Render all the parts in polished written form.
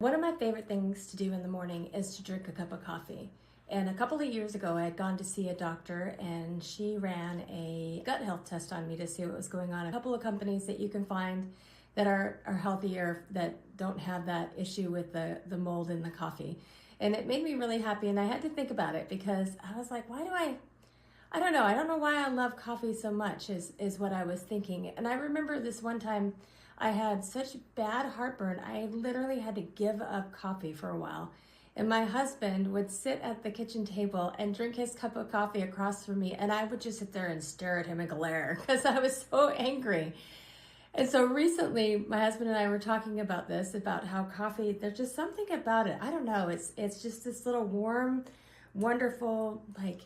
One of my favorite things to do in the morning is to drink a cup of coffee. And a couple of years ago, I had gone to see a doctor and she ran a gut health test on me to see what was going on. A couple of companies that you can find that are healthier, that don't have that issue with the mold in the coffee. And it made me really happy, and I had to think about it because I was like, I don't know why I love coffee so much is what I was thinking. And I remember this one time I had such bad heartburn, I literally had to give up coffee for a while. And my husband would sit at the kitchen table and drink his cup of coffee across from me, and I would just sit there and stare at him and glare because I was so angry. And so recently, my husband and I were talking about this, about how coffee, there's just something about it. I don't know, it's just this little warm, wonderful, like,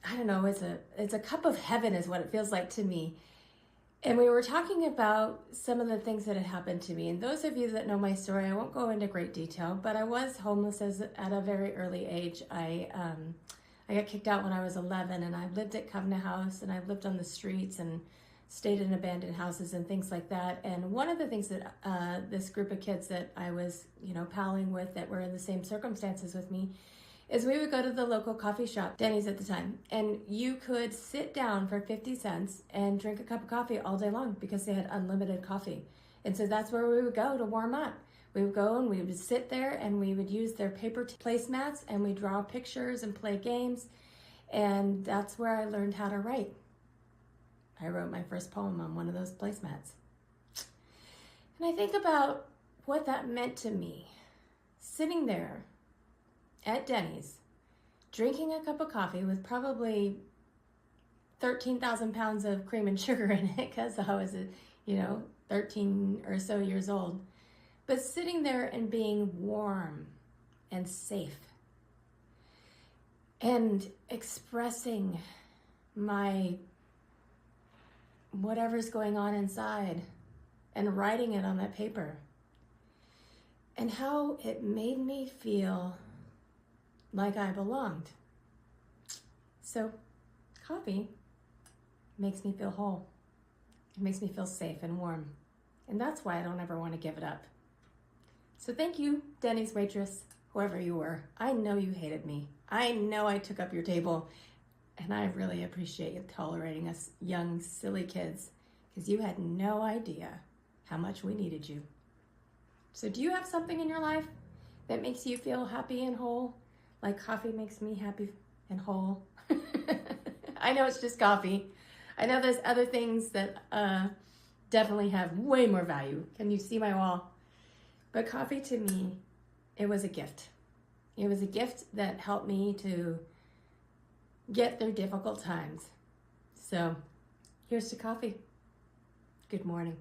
I don't know, it's a cup of heaven is what it feels like to me. And we were talking about some of the things that had happened to me. And those of you that know my story, I won't go into great detail, but I was homeless at a very early age. I got kicked out when I was 11, and I lived at Covenant House, and I lived on the streets and stayed in abandoned houses and things like that. And one of the things that this group of kids that I was, palling with, that were in the same circumstances with me, is we would go to the local coffee shop, Denny's at the time, and you could sit down for 50 cents and drink a cup of coffee all day long because they had unlimited coffee. And so that's where we would go to warm up. We would go and we would sit there and we would use their paper placemats and we draw pictures and play games. And that's where I learned how to write. I wrote my first poem on one of those placemats. And I think about what that meant to me, sitting there at Denny's, drinking a cup of coffee with probably 13,000 pounds of cream and sugar in it because I was, 13 or so years old. But sitting there and being warm and safe and expressing my whatever's going on inside and writing it on that paper, and how it made me feel like I belonged. So coffee makes me feel whole. It makes me feel safe and warm. And that's why I don't ever want to give it up. So thank you, Denny's waitress, whoever you were. I know you hated me. I know I took up your table. And I really appreciate you tolerating us young, silly kids, because you had no idea how much we needed you. So do you have something in your life that makes you feel happy and whole? Like coffee makes me happy and whole. I know it's just coffee. I know there's other things that definitely have way more value. Can you see my wall? But coffee to me, it was a gift. It was a gift that helped me to get through difficult times. So here's to coffee. Good morning.